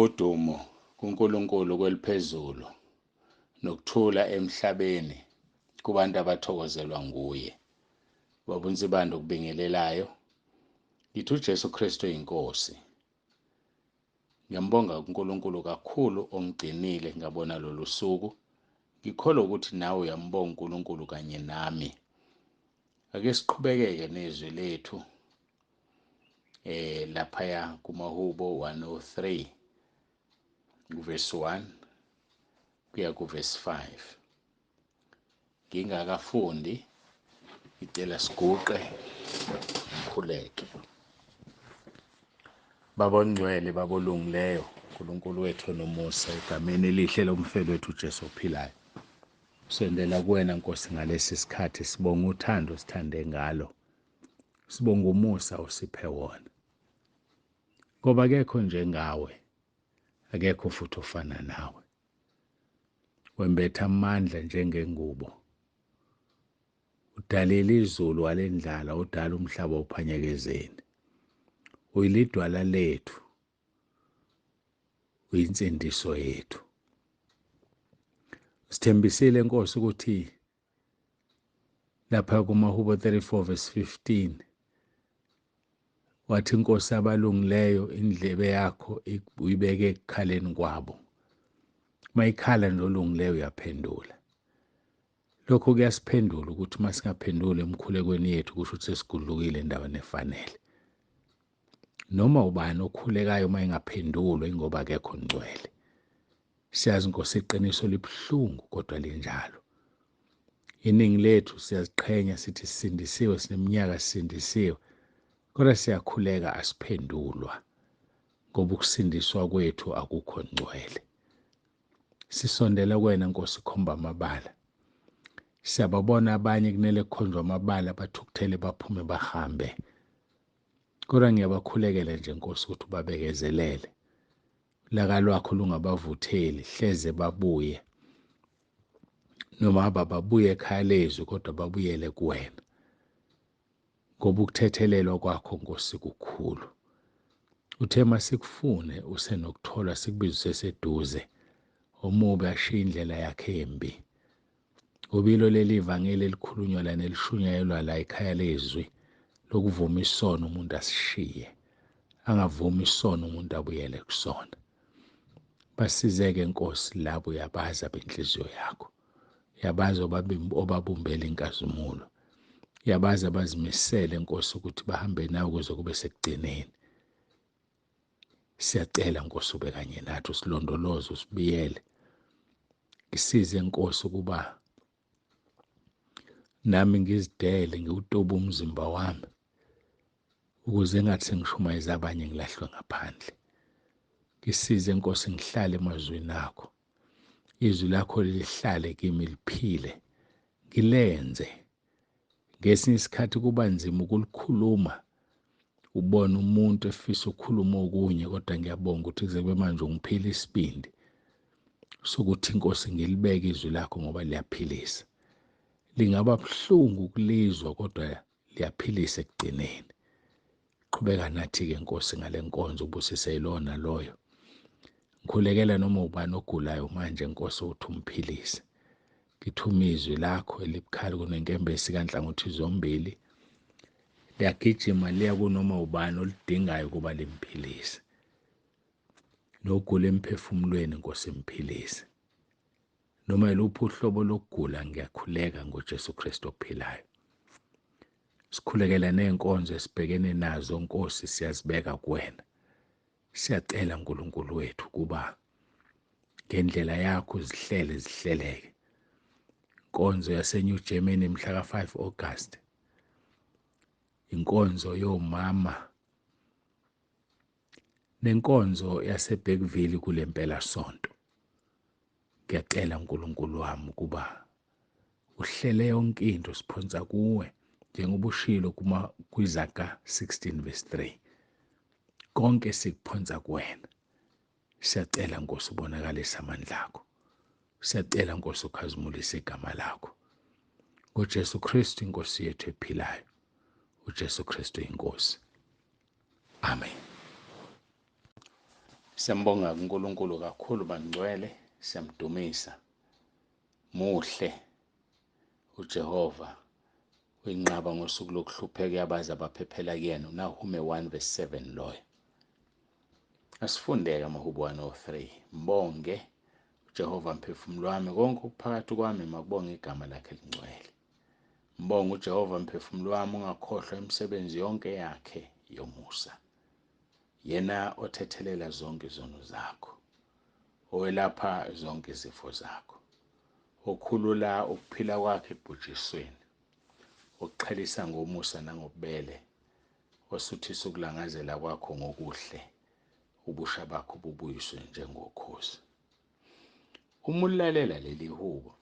Udumo kuNkulunkulu kweliphezulu nokuthula emhlabeni kubantu abathokozelwa nguye. Babunzibanda okubingelelayo. Ngithi uJesu Kristu inkosi. Ngiyambonga uNkulunkulu kakhulu ongigcinile ngabona lolu suku. Ngikholwa ukuthi nawe uyambonga uNkulunkulu kanye nami. Ake siqhubekeke nezwi lethu laphaya kumaHubo 103 verse 1 kuya ku verse 5. Ngingakafundi ngicela siguqe ngikhuleke. Babongcwele babolungileyo, uNkulunkulu wethu nomusa egameni elihle lomfelo wethu uJesu ophilayo. Sendela kuwena Nkosi ngalesi sikhathi, sibonga uthando sithande ngalo. Sibonga umusa usiphe wona. Ngoba akekho njengawe, akekho futhi ofana nawe. Wembetha amandla njengengubo. Udalile izulu walendlala, udala umhlaba uphanyekezeni. Uyilidwala lethu, uyinsindiso yethu. Sithembisile Nkosi ukuthi lapha kumaHubo 34 verse 15 wathi Nkosi abalungileyo indlebe yakho uyibeke ekukhaleni kwabo. Mayikhala nje olungileyo uyaphendula. Lokho kuyasiphendula ukuthi masingaphenduli emkhulekweni yethu kusho ukuthi sesigudlukile endaweni efanele. Noma ubani okhulekayo mayengaphendulwa ingoba akekho ngcwele. Siyazi Nkosi iqiniso libhlungu kodwa linjalo. Iningi lethu siyaziqhenya sithi sisindisiwe, sineminyaka sisindisiwe. Kodwa siyakhuleka asiphendulwa ngoba ukusindiswa kwethu akukho ngcwele. Sisondela kuwena Nkosi khomba amabala. Siyababona abanye kunele kukhonjwa amabala bathukuthele baphume bahambe. Kodwa ngiyabakhulekela nje Nkosi ukuthi ubabekezelele. Laka lwakho lungabavutheli hleze babuye. Noma babuye ekhaya lezwi kodwa babuyele kuwena. Ngoba ukuthethelelwa kwakho Nkosi kukhulu. Uthe masikufune usenokuthola sikubize useseduze. Omubi ashiya indlela yakhe embi. Ubilo leli ivangeli elikhulunywa la nelishunyayelwa la ekhaya lezwi lokuvuma isono umuntu asishiye. Angavumi isono umuntu abuyele kusona. Basizeke Nkosi labo uyabaza benhliziyo yakho. Uyabaza obabumbela inkazimulo. Uyabaza abazimisele Nkosi ukuthi bahambe nawe kuze kube sekugcineni. Siyacela Nkosi ube kanye nathi, usilondoloze, usibiyele. Ngisize Nkosi ukuba nami ngizidele ngiwutoba umzimba wami ukuze engathi sengishumayeza abanye ngilahlwe ngaphandle. Ngisize Nkosi ngihlale emazwini akho. Izwi lakho lihlale kimi liphile. Ngilenze. Ngesinye isikhathi kuba nzima ukulikhuluma. Ubona umuntu efisa ukukhuluma okunye kodwa ngiyabonga ukuthi kuze kube manje ungiphile isibindi sokuthi Nkosi ngilibeke izwi lakho ngoba liyaphilisa. Lingaba buhlungu ukulizwa kodwa liyaphilisa ekugcineni. Qhubeka nathi-ke Nkosi ngale nkonzo ubusise yilona loyo. Ngikhulekela noma ubani ogulayo manje Nkosi uthi umphilise. Ngithuma izwi lakho elibukhali kunenkembesi kanhlangothi zombili. Liyagijima liya kunoma ubani olidingayo ukuba limphilise. Nogula emphefumulweni Nkosi imphilise. Noma yiluphi uhlobo lokugula ngiyakhuleka ngoJesu Kristu ophilayo. Sikhulekela nenkonzo esibhekene nazo Nkosi siyazibeka kuwena. Siyacela uNkulunkulu wethu kuba ngendlela yakho zihleleke. Inkonzo yaseNew Germany mhla ka-5 August. Inkonzo yomama. Nenkonzo yaseBergville kulempela sonto. Ngiyacela uNkulunkulu wami ukuba uhlele yonke into siphonsa kuwe njengoba ushilo kwiZaga 16 verse 3. Konke sikuphonsa kuwena. Siyacela Nkosi ubonakalise amandla akho. Siyacela Nkosi ukhazimulise igama lakho. ngoJesu Kristu inkosi yethu ephilayo. uJesu Kristu inkosi. Amen. Siyambonga uNkulunkulu kakhulu bangcwele, siyamdumisa. Muhle uJehova, uyinqaba ngosuku lokuhlupheka yabazi abaphephela kuyena. uNahume 1:7 loyo. Asifundeke AmaHubo 103. Mbonge uJehova mphefumulo wami, konke okuphakathi kwami makubonge igama lakhe elingcwele. Mbonge uJehova mphefumulo wami, ungakhohlwa imisebenzi yonke yakhe yomusa. Yena othethelela zonke izono zakho, owelapha zonke izifo zakho, okhulula ukuphila kwakhe ekubhujisweni, okuqhelisa ngomusa nangobubele, osuthisa ukulangazela kwakho ngokuhle, ubusha bakho bubuyiswe njengokhozi. Uma ulalela leli hubo,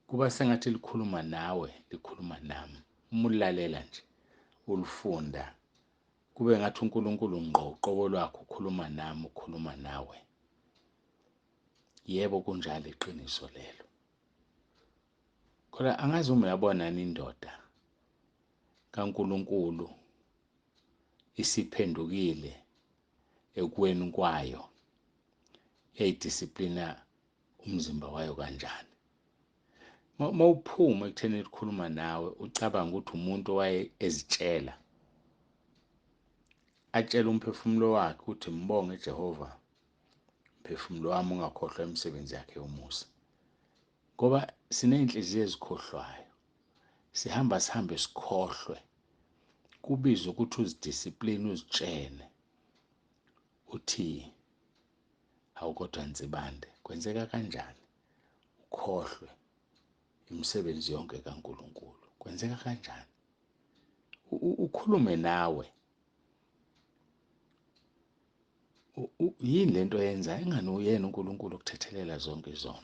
kuba sengathi likhuluma nawe, likhuluma nami. Uma ulalela nje, ulifunda, kube ngathi uNkulunkulu ngqo uqobo lwakho ukhuluma nami, ukhuluma nawe. Yebo, kunjalo, iqiniso lelo. Kodwa angazi uma uyabona indoda kaNkulunkulu isiphendukile ekweni kwayo, eyidisiplina umzimba wayo kanjani. Mawuphuma ekutheni likhuluma nawe, ucabanga ukuthi umuntu owaye ezitshela, atshela umphefumulo wakhe ukuthi mbonge Jehova mphefumulo wami, ungakhohlwa imisebenzi yakhe yomusa. Ngoba siney'nhliziyo ezikhohlwayo, sihambe sikhohlwe. Kubizwa ukuthi uzidisipline, uzitshene, uthi hawu kodwa nsibande, kwenzeka kanjani ukhohlwe imisebenzi yonke kaNkulunkulu? Kwenzeka kanjani? Ukhulume nawe. Yini lento yenza ingani uyena uNkulunkulu ukuthethelela zonke izono?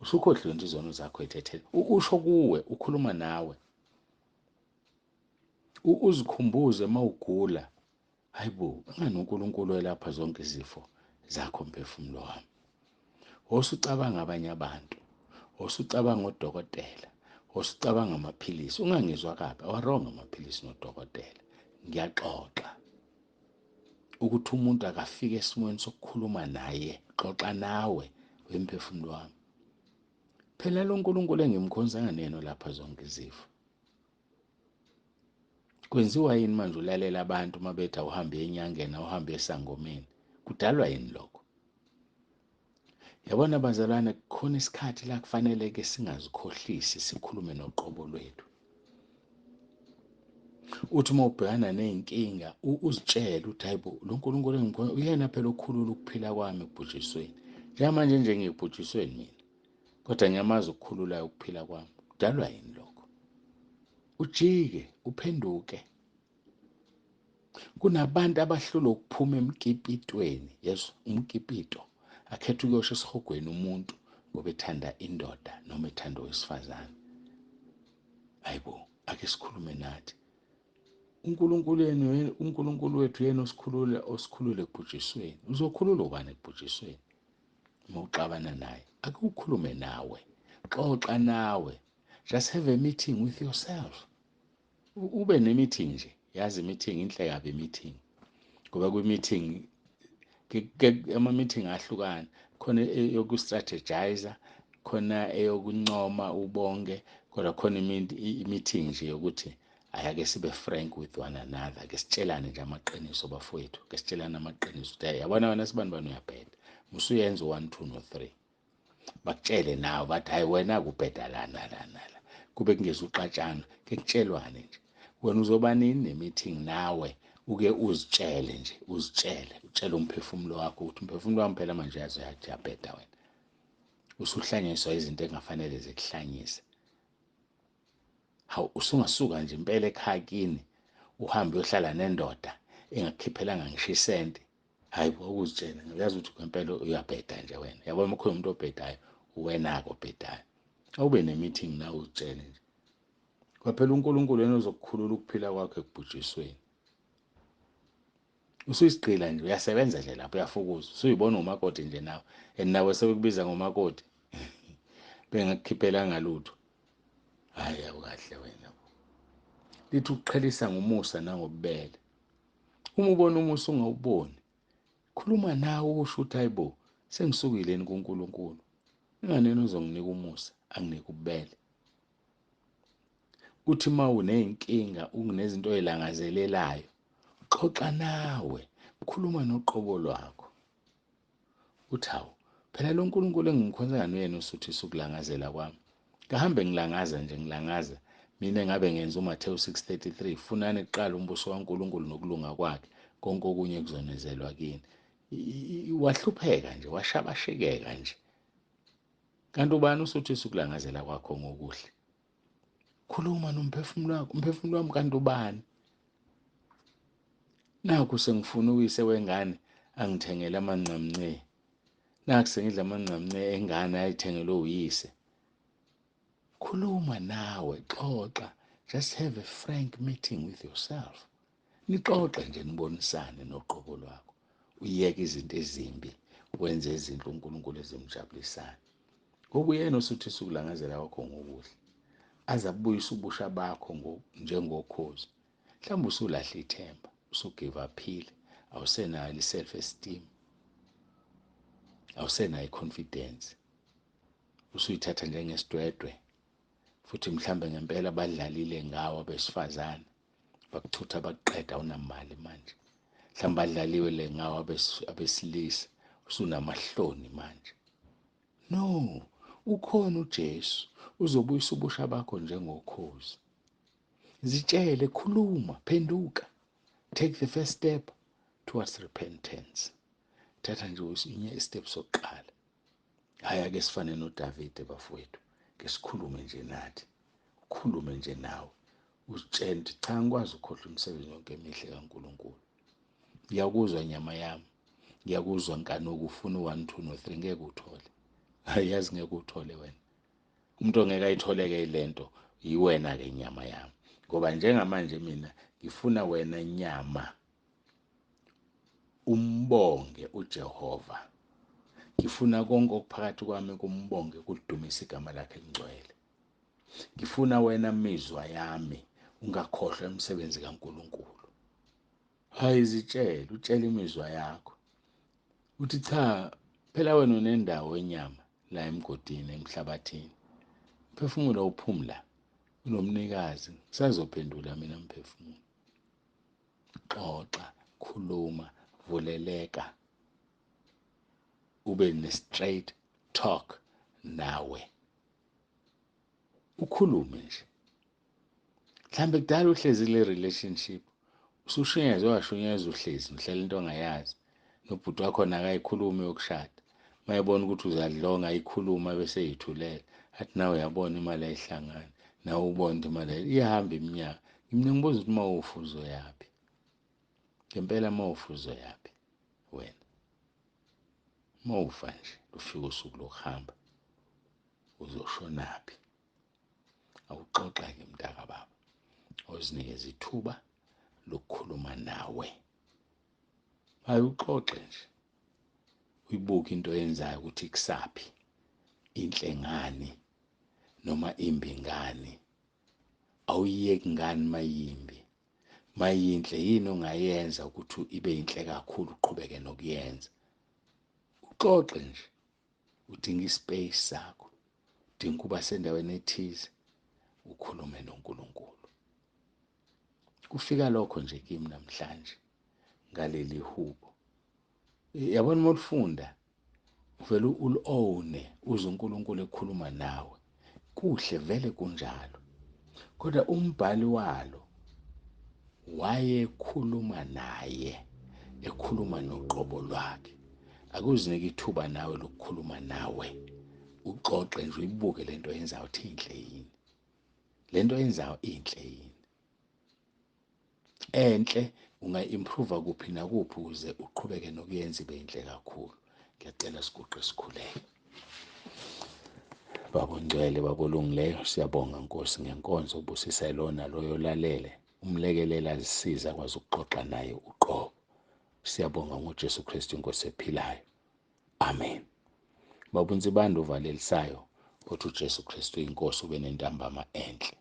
Usukhohliwe nje izono zakho ethethele. Usho kuwe, ukhuluma nawe. Uzikhumbuze mawugula, hayibo, ingani uNkulunkulu welapha zonke izifo zakho mphefumulo wami. Osucabanga abanye abantu, osucabanga odokotela, osucabanga amaphilisi. Ungangizwa kabi, awaronga amaphilisi nodokotela. Ngiyaxoxa ukuthi umuntu akafike esimweni sokukhuluma naye, xoxa nawe wemphefumulo wami. Phela lo nkulunkulu engimkhonza nganeno lapha zonke izifo. Kwenziwa yini manje ulalela abantu mabethi awuhambe enyangeni, awuhambe esangomeni? Kudalwa yini lokho? Yabona bazalwane, kukhona isikhathi la kufanele ke singazikhohlisi, sikhulume noqobo lwethu. Uthi uma ubhekana ney'nkinga, uzitshele ukuthi hayibo, lo nkulunkulu engimkhonza uyena phela okhulula ukuphila kwami ekubhujisweni. Njengamanje nje ngikubhujisweni mina, kodwa ngiyamazi ukukhulula ukuphila kwami. Kudalwa yini lokho? Ujike, uphenduke. Kunabantu abahlulwa ukuphuma emkipitweni. Yesu, umkipito. Akhethe ukuyosha esihogweni umuntu ngoba ethanda indoda noma ethanda owesifazane. Hayibo, ake sikhulume nathi. uNkulunkulu wethu yena osikhulule ekubhujisweni. Uzokhulula ubani ekubhujisweni? Uma uxabana naye, ake ukhulume nawe. Xoxa nawe. Just have a meeting with yourself. Ube ne-meeting nje. Yazi i-meeting inhle kabi i-meeting. Ngoba kwi-meeting, ama-meeting ahlukana. Khona yoku-strategize, khona eyokuncoma ubonge, kodwa khona i-meeting nje yokuthi ake sibe frank with one another. Ake sitshelane nje amaqiniso bafowethu. Ake sitshelane amaqiniso ukuthi yabona wena sibani uyabheda. Musuyenza 1, 2 no 3. Bakutshele nawe bathi hayi wena kubheda la nala. Kube kungezuqatshana, ke kutshelwane nje. Wena uzoba nini ne-meeting nawe uke uzitshele nje, uzitshele, utshele umphefumulo wakho ukuthi umphefumulo wami phela manje yazi uyabheda wena. Usuhlanyiswa izinto engafanele zikuhlanyise. Hawu, usungasuka nje impela ekhaya kini uhambe uyohlala nendoda engakukhiphelanga ngisho isenti. Hayi ukuzitshela, ngiyazi ukuthi ngempela uyabheda nje wena. Yabona uma kukhona umuntu obhedayo, uwena-ke obhedayo. Awube ne-meeting nawe uzitshele nje. Kwaphela uNkulunkulu yena ozokukhulula ukuphila kwakho ekubhujisweni. Usuyisigqila nje, uyasebenza nje lapho, uyafukuza. Usuyibona umakoti nje nawe. And nawe sebekubiza ngomakoti. Bengakukhiphelanga lutho. Hayi awukahle wena. Lithi ukuqhelisa ngomusa nangobubele. Uma ubona umusa ungawuboni, khuluma nawe usho ukuthi hayibo, sengisukile kuNkulunkulu. Inganeni uzonginika umusa, anginike ububele. Uthi uma uney'nkinga, unezinto oy'langazelelayo, xoxa nawe, khuluma noqobo lwakho. Uthi hawu, phela lo Nkulunkulu engimkhonzayo uyena osuthisa ukulangazela kwami. Kahambe ngilangaza nje ngilangaza. Mina ngabe ngenza uMathewu 6:33, funani kuqala umbuso kaNkulunkulu nokulunga kwakhe, konke okunye kuzonezelwa kini. Wahlupheka nje, washabashekeka nje. Kanti ubani usuthisa ukulangazela kwakho ngokuhle? Khuluma nomphefumulo wakho, umphefumulo wami kanti ubani? Nakhu sengifuna uyise wengane angithengele amancamnce. Nakhu sengidla amancamnce engane ayithengelwe uyise. Khuluma nawe, xoxa. Just have a frank meeting with yourself. Nixoxe nje nibonisane noqobo lwakho. Uyeke izinto ezimbi, wenze izinto uNkulunkulu ezimjabulisayo. Ngoba uyena osuthisa ukulangazela kwakho ngokuhle. Aze abuyise ubusha bakho njengokhozi. Mhlawumbe usulahle ithemba, usugive uphile, awusenayo i-self esteem, awusenayo i-confidence. Usuyithatha njengesidwedwe. Futhi mhlambe ngempela badlalile ngawo abesifazane, bakuthutha bakuqeda awunamali manje. Mhlawumbe badlaliwe ngawo abesilisa, usunamahloni manje. No, ukhona uJesu, uzobuyisa ubusha bakho njengokhozi. Zitshele, khuluma, phenduka. Take the first step towards repentance. Thatha nje istep sokuqala. Hhayi ake sifane noDavide bafowethu. Ke sikhulume nje nathi. Ukhulume nje nawe. Uzitshele ukuthi cha, ngikwazi ukukhohlwa imisebenzi yonke emihle kaNkulunkulu. Ngiyakuzwa nyama yami. Ngiyakuzwa nkanuku ufuna u-1, 2 no-3 ngeke uthole. Hayi yazi ngeke uthole wena. Umuntu ongeke ayitholeke lento yiwena-ke nyama yami. Ngoba njengamanje mina ngifuna wena nyama umbonge uJehova. Ngifuna konke okuphakathi kwami kumbonge, kudumise igama lakhe elingcwele. Ngifuna wena mizwa yami ungakhohlwa imisebenzi kaNkulunkulu. Hayi zitshele, utshele imizwa yakho. Uthi cha, phela wena unendawo enyama la emgodini emhlabathini. Umphefumulo uphumula, unomnikazi. Kusazophendula mina umphefumulo. Xoxa, khuluma, vuleleka. Ube ne-straight talk nawe. Ukhulume nje. Mhlambe kudala uhlezi le relationship. Usushunyezwe washunyezwa uhlezi, uhlela into ongayazi. Nobhuti wakho nakayikhuluma yokushada. Mayebona ukuthi uzadlonga ayikhuluma bese yithulela. Athi nawe uyabona imali ayihlangani. Nawe ubona imali iyahamba iminyaka. Mina ngibuza ukuthi mawufa uzoyaphi. Ngempela mawufa uzoyaphi wena. Mawufa nje ufika usuku lokuhamba. Uzoshonaphi? Awuxoxa-ke mntaka baba. Awuzinikeze ithuba lokukhuluma nawe. Hayi uxoxe nje. Uyibuke into oyenzayo ukuthi kusaphi. Inhle ngani noma imbi ngani. Awuyiyeki ngani mayimbi. Mayinhle yini ongayenza ukuthi ibe inhle kakhulu uqhubeke nokuyenza. Uxoxe nje. Udinga ispace sakho. Udinga kuba sendaweni ethize. Ukhulume noNkulunkulu. Kufika lokho nje kimi namhlanje ngaleli hubo. Yabona uma ulifunda uvela ul-owne uze uNkulunkulu ekhuluma nawe. Kuhle vele kunjalo. Kodwa umbhali walo wayekhuluma naye, ekhuluma noqobo lwakhe. Akuzinike ithuba nawe lokukhuluma nawe. Uxoxe nje uyibuke lento oyenzayo ukuthi inhle yini. Lento oyenzayo inhle yini. Enhle unga-improve kuphi nakuphi ukuze uqhubeke nokuyenza ibe inhle kakhulu. Ngiyacela siguqe sikhuleke. Baba ngcwele, baba olungileyo, siyabonga Nkosi ngenkonzo ubusisa lona loyo lalele. Umlekelela azisiza kwazi ukuxoxa naye uqobo. Siyabonga ngoJesu Kristu Inkosi ephilayo. Amen. Baba uNzibande uvalelisayo, uthi uJesu Kristu inkosi ube nentambama enhle.